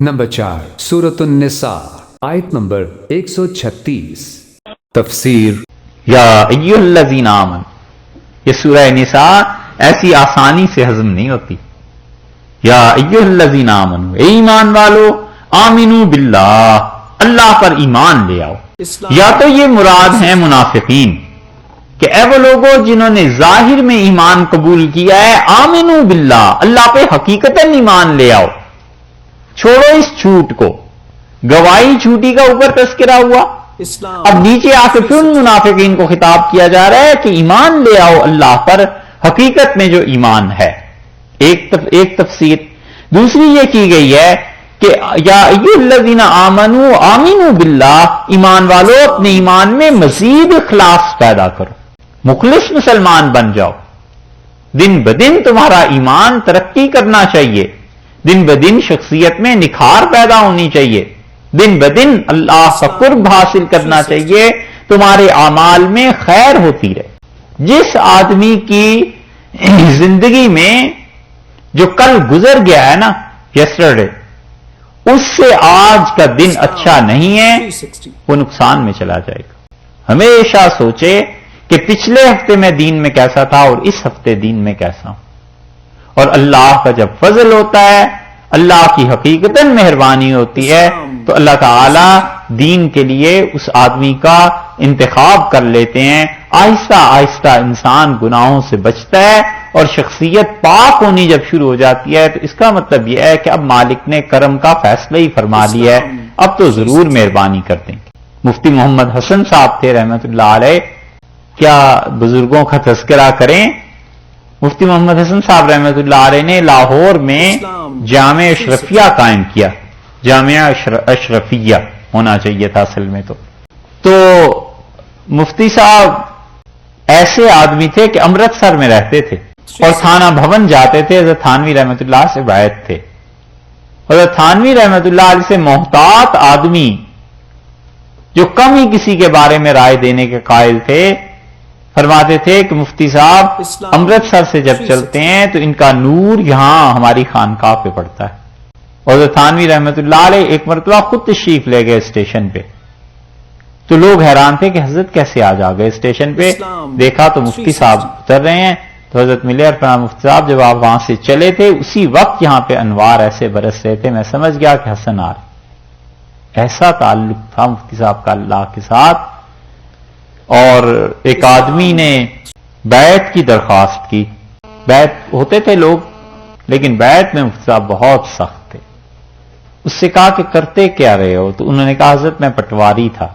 Number 4 سورۃ النساء آیت نمبر 136 تفسیر یا ایھا الذین آمنوا، یہ سورہ نساء ایسی آسانی سے ہضم نہیں ہوتی۔ یا ایھا الذین آمنوا، اے ایمان والو، آمنو باللہ، اللہ پر ایمان لے آؤ۔ یا تو یہ مراد ہیں منافقین کہ اے وہ لوگوں جنہوں نے ظاہر میں ایمان قبول کیا ہے، آمنو باللہ، اللہ پہ حقیقتاً ایمان لے آؤ، چھوڑو اس جھوٹ کو۔ گواہی جھوٹی کا اوپر تذکرہ ہوا، اب نیچے آ کے پھر ان منافقین کو خطاب کیا جا رہا ہے کہ ایمان لے آؤ اللہ پر حقیقت میں جو ایمان ہے۔ ایک تفسیر۔ دوسری یہ کی گئی ہے کہ یا ایھا الذین آمنوا آمنوا باللہ، ایمان والو اپنے ایمان میں مزید اخلاص پیدا کرو، مخلص مسلمان بن جاؤ۔ دن بدن تمہارا ایمان ترقی کرنا چاہیے، دن بدن شخصیت میں نکھار پیدا ہونی چاہیے، دن بدن اللہ کا قرب حاصل کرنا چاہیے، تمہارے اعمال میں خیر ہوتی رہے۔ جس آدمی کی زندگی میں جو کل گزر گیا ہے نا، یسٹرڈے، اس سے آج کا دن اچھا نہیں ہے، وہ نقصان میں چلا جائے گا۔ ہمیشہ سوچے کہ پچھلے ہفتے میں دین میں کیسا تھا اور اس ہفتے دین میں کیسا ہوں۔ اور اللہ کا جب فضل ہوتا ہے، اللہ کی حقیقتاً مہربانی ہوتی ہے، تو اللہ تعالی دین کے لیے اس آدمی کا انتخاب کر لیتے ہیں۔ آہستہ آہستہ انسان گناہوں سے بچتا ہے اور شخصیت پاک ہونی جب شروع ہو جاتی ہے، تو اس کا مطلب یہ ہے کہ اب مالک نے کرم کا فیصلہ ہی فرما لیا ہے، اب تو ضرور مہربانی کر دیں گے۔ مفتی محمد حسن صاحب تھے رحمت اللہ علیہ، کیا بزرگوں کا تذکرہ کریں۔ مفتی محمد حسن صاحب رحمت اللہ علیہ نے لاہور میں جامع اشرفیہ قائم کیا، جامعہ اشرفیہ ہونا چاہیے تھا اصل میں۔ تو مفتی صاحب ایسے آدمی تھے کہ امرتسر میں رہتے تھے اور تھانہ بھون جاتے تھے، حضرت تھانوی رحمت اللہ سے بیعت تھے۔ حضرت تھانوی رحمت اللہ علیہ سے محتاط آدمی جو کم ہی کسی کے بارے میں رائے دینے کے قائل تھے، فرماتے تھے کہ مفتی صاحب امرتسر سے جب چلتے ہیں تو ان کا نور یہاں ہماری خانقاہ پہ پڑتا ہے۔ اور حضرت تھانوی رحمت اللہ علیہ ایک مرتبہ خود تشریف لے گئے اسٹیشن پہ، تو لوگ حیران تھے کہ حضرت کیسے آج آ گئے اسٹیشن پہ۔ دیکھا تو مفتی صاحب اتر رہے ہیں، تو حضرت ملے اور فرمایا مفتی صاحب جب آپ وہاں سے چلے تھے اسی وقت یہاں پہ انوار ایسے برس رہے تھے، میں سمجھ گیا کہ حسن آ رہے۔ ایسا تعلق تھا مفتی صاحب کا اللہ کے ساتھ۔ اور ایک آدمی نے بیعت کی درخواست کی، بیعت ہوتے تھے لوگ لیکن بیعت میں مفتی صاحب بہت سخت تھے۔ اس سے کہا کہ کرتے کیا رہے ہو؟ تو انہوں نے کہا حضرت میں پٹواری تھا۔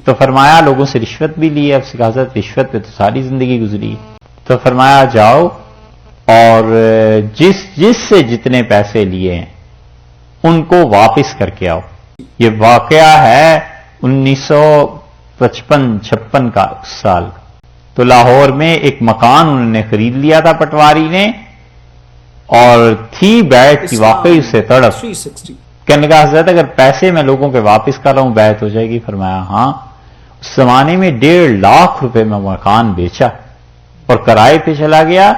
تو فرمایا لوگوں سے رشوت بھی لی ہے؟ اس سے کہا حضرت رشوت پہ تو ساری زندگی گزری۔ تو فرمایا جاؤ اور جس سے جتنے پیسے لیے ہیں ان کو واپس کر کے آؤ۔ یہ واقعہ ہے 1955-56 کا سال کا۔ تو لاہور میں ایک مکان انہوں نے خرید لیا تھا پٹواری نے، اور تھی بیعت کی واقعی اس سے تڑپ۔ کہنے لگا حضرت اگر پیسے میں لوگوں کے واپس کر رہا ہوں بیعت ہو جائے گی؟ فرمایا ہاں۔ اس زمانے میں 1.5 لاکھ روپے میں مکان بیچا اور کرائے پہ چلا گیا،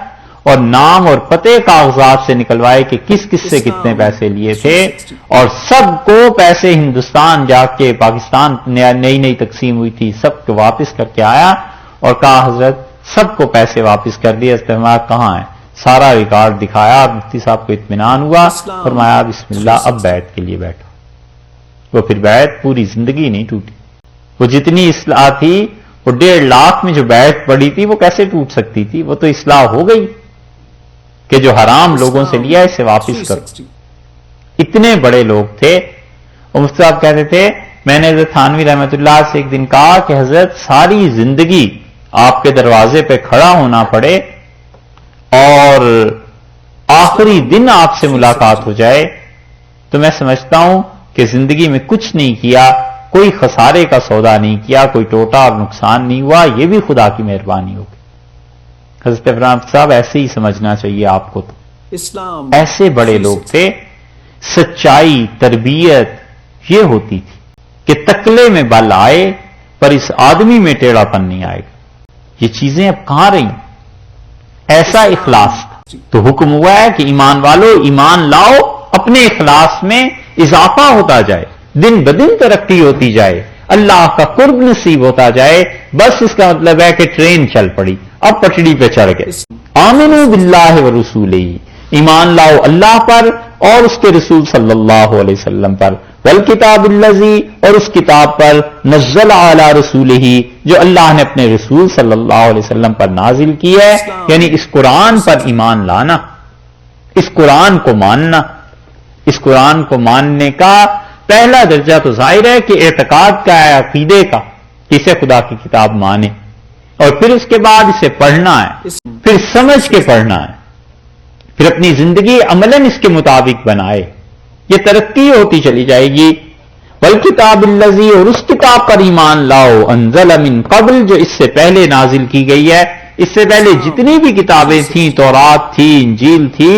اور نام اور پتے کاغذات سے نکلوائے کہ کس کس سے کتنے پیسے لیے تھے، اور سب کو پیسے ہندوستان جا کے، پاکستان نئی تقسیم ہوئی تھی، سب کو واپس کر کے آیا اور کہا حضرت سب کو پیسے واپس کر دیے۔ فرمایا کہاں ہے؟ سارا ریکارڈ دکھایا۔ مفتی صاحب کو اطمینان ہوا، فرمایا بسم اللہ اب بیعت کے لیے بیٹھو۔ وہ پھر بیعت پوری زندگی نہیں ٹوٹی۔ وہ جتنی اصلاح تھی، وہ 1.5 لاکھ میں جو بیعت پڑی تھی وہ کیسے ٹوٹ سکتی تھی؟ وہ تو اصلاح ہو گئی کہ جو حرام لوگوں سے لیا اسے واپس کرو۔ اتنے بڑے لوگ تھے۔ اور مفتی صاحب کہتے تھے میں نے حضرت تھانوی رحمت اللہ سے ایک دن کہا کہ حضرت ساری زندگی آپ کے دروازے پہ کھڑا ہونا پڑے اور آخری دن آپ سے ملاقات ہو جائے تو میں سمجھتا ہوں کہ زندگی میں کچھ نہیں کیا، کوئی خسارے کا سودا نہیں کیا، کوئی ٹوٹا اور نقصان نہیں ہوا، یہ بھی خدا کی مہربانی ہوگی۔ حضرت ابراہیم صاحب ایسے ہی سمجھنا چاہیے آپ کو۔ تو ایسے بڑے لوگ تھے۔ سچائی، تربیت یہ ہوتی تھی کہ تکلے میں بل آئے پر اس آدمی میں ٹیڑھا پن نہیں آئے گا۔ یہ چیزیں اب کہاں رہی؟ ایسا اخلاص تھا۔ تو حکم ہوا ہے کہ ایمان والو ایمان لاؤ، اپنے اخلاص میں اضافہ ہوتا جائے، دن بدن ترقی ہوتی جائے، اللہ کا قرب نصیب ہوتا جائے، بس اس کا مطلب ہے کہ ٹرین چل پڑی، اب پٹڑی پہ چڑھ گئے۔ آمنوا باللہ ورسولہ، ایمان لاؤ اللہ پر اور اس کے رسول صلی اللہ علیہ وسلم پر، والکتاب الذی، اور اس کتاب پر، نزل علی رسولہ، جو اللہ نے اپنے رسول صلی اللہ علیہ وسلم پر نازل کی ہے، یعنی اس قرآن پر ایمان لانا، اس قرآن کو ماننا۔ اس قرآن کو ماننے کا پہلا درجہ تو ظاہر ہے کہ اعتقاد کا ہے، عقیدے کا، کہ اسے خدا کی کتاب مانے، اور پھر اس کے بعد اسے پڑھنا ہے، پھر سمجھ کے پڑھنا ہے، پھر اپنی زندگی عملاً اس کے مطابق بنائے، یہ ترقی ہوتی چلی جائے گی۔ والکتاب الذی، اور اس کتاب پر ایمان لاؤ، انزل من قبل، جو اس سے پہلے نازل کی گئی ہے، اس سے پہلے جتنی بھی کتابیں تھیں، تورات تھی، انجیل تھی،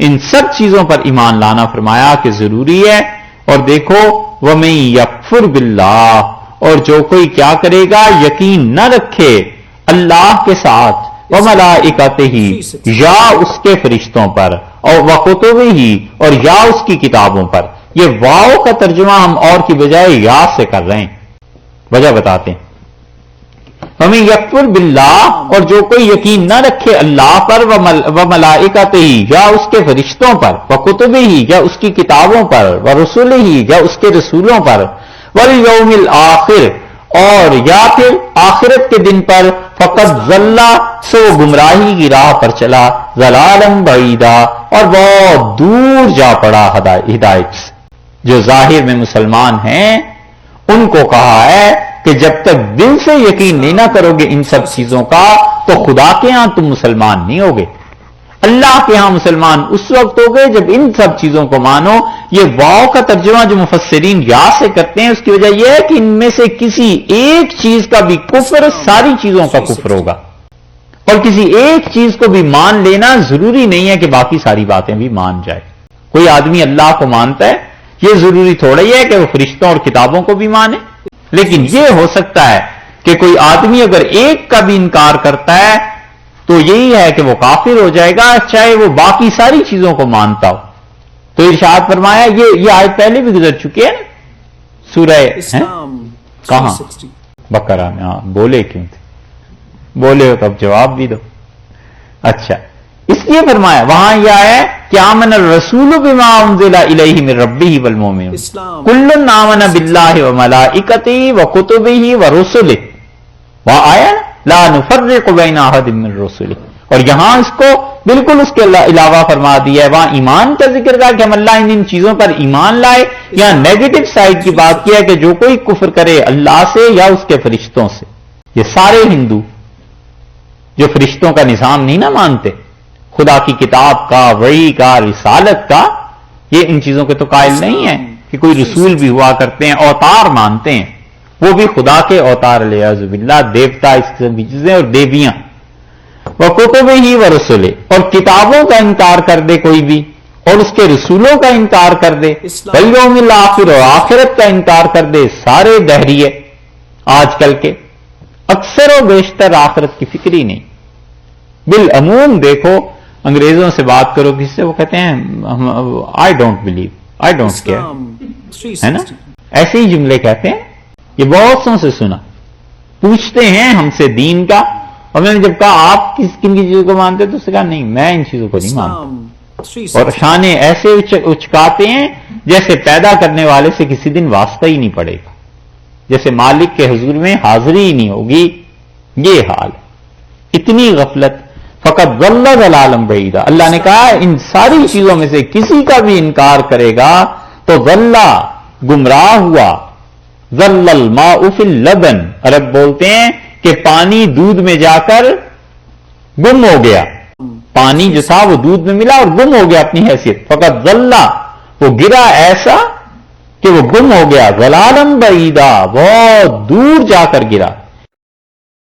ان سب چیزوں پر ایمان لانا فرمایا کہ ضروری ہے۔ اور دیکھو وَمَن یکفر باللہ، اور جو کوئی کیا کرے گا، یقین نہ رکھے اللہ کے ساتھ، وَمَلَائِکَتِهِ، یا اس کے فرشتوں پر، اور وَکُتُبِهِ، اور یا اس کی کتابوں پر۔ یہ واو کا ترجمہ ہم اور کی بجائے یا سے کر رہے ہیں، وجہ بتاتے ہیں۔ وَمَن یکفر باللہ، اور جو کوئی یقین نہ رکھے اللہ پر، وَمَلَائِکَتِهِ، یا اس کے فرشتوں پر، وَکُتُبِهِ، یا اس کی کتابوں پر، وَرُسُلِهِ، یا اس کے رسولوں پر، وَالْيَوْمِ الْآخِرِ، اور یا پھر آخرت کے دن پر، فقط ضل، سو گمراہی کی راہ پر چلا، ضلالا بعیدا، اور بہت دور جا پڑا ہدایت سے۔ جو ظاہر میں مسلمان ہیں ان کو کہا ہے کہ جب تک دل سے یقین نہیں نہ کرو گے ان سب چیزوں کا، تو خدا کے ہاں تم مسلمان نہیں ہوگے۔ اللہ کے ہاں مسلمان اس وقت ہوگے جب ان سب چیزوں کو مانو۔ یہ واو کا ترجمہ جو مفسرین یا سے کرتے ہیں، اس کی وجہ یہ ہے کہ ان میں سے کسی ایک چیز کا بھی کفر ساری چیزوں کا کفر ہوگا، اور کسی ایک چیز کو بھی مان لینا ضروری نہیں ہے کہ باقی ساری باتیں بھی مان جائے۔ کوئی آدمی اللہ کو مانتا ہے، یہ ضروری تھوڑا ہی ہے کہ وہ فرشتوں اور کتابوں کو بھی مانے، لیکن یہ ہو سکتا ہے کہ کوئی آدمی اگر ایک کا بھی انکار کرتا ہے تو یہی ہے کہ وہ کافر ہو جائے گا، چاہے وہ باقی ساری چیزوں کو مانتا ہو۔ تو ارشاد فرمایا، یہ آیت پہلے بھی گزر چکی ہے نا سورہ کہاں، بقرہ میں۔ ہاں، بولے کیوں تھے؟ بولے ہو تو اب جواب بھی دو۔ اچھا، اس لیے فرمایا وہاں یہ ہے کہ آمن الرسول بما انزل الیہ من ربہ والمؤمنون کل آمن باللہ وملائکتہ وکتبہ ورسلہ، وہاں آیا لا نفرق بین احد من رسلہ، اور یہاں اس کو بالکل اس کے علاوہ فرما دیا ہے۔ وہاں ایمان کا ذکر تھا کہ ہم اللہ ان چیزوں پر ایمان لائے، یہاں نیگیٹو سائڈ کی بات کیا ہے کہ جو کوئی کفر کرے اللہ سے یا اس کے فرشتوں سے۔ یہ سارے ہندو جو فرشتوں کا نظام نہیں نہ مانتے، خدا کی کتاب کا، وحی کا، رسالت کا، یہ ان چیزوں کے تو قائل نہیں ہے کہ کوئی رسول بھی ہوا کرتے ہیں، اوتار مانتے ہیں، وہ بھی خدا کے اوتار علیہ باللہ، دیوتا، اس قسم کی چیزیں اور دیویاں۔ وَكُتُبِهِ وَرُسُلِهِ، اور کتابوں کا انکار کر دے کوئی بھی، اور اس کے رسولوں کا انکار کر دے، وَالْيَوْمِ الْآخِرِ، اور آخرت کا انکار کر دے، سارے دہریے آج کل کے اکثر و بیشتر آخرت کی فکر ہی نہیں۔ بالعموم دیکھو، انگریزوں سے بات کرو کسی سے، وہ کہتے ہیں I don't believe, I don't care, ہے نا، ایسے ہی جملے کہتے ہیں۔ یہ بہت سو سے سنا، پوچھتے ہیں ہم سے دین کا، اور میں نے جب کہا آپ کن کی چیزوں کو مانتے تو اس نے کہا نہیں، میں ان چیزوں کو نہیں مانتا، اور شانے ایسے اچکاتے ہیں جیسے پیدا کرنے والے سے کسی دن واسطہ ہی نہیں پڑے گا، جیسے مالک کے حضور میں حاضری ہی نہیں ہوگی۔ یہ حال ہے، اتنی غفلت۔ فقط ضل ضلالا بعیدا، اللہ نے کہا ان ساری چیزوں میں سے کسی کا بھی انکار کرے گا تو ضل، گمراہ ہوا۔ ضل الماء فی اللبن، عرب بولتے ہیں کہ پانی دودھ میں جا کر گم ہو گیا، پانی جو تھا وہ دودھ میں ملا اور گم ہو گیا اپنی حیثیت۔ فقط ضل، وہ گرا ایسا کہ وہ گم ہو گیا، ضلالا بعیدا، بہت دور جا کر گرا۔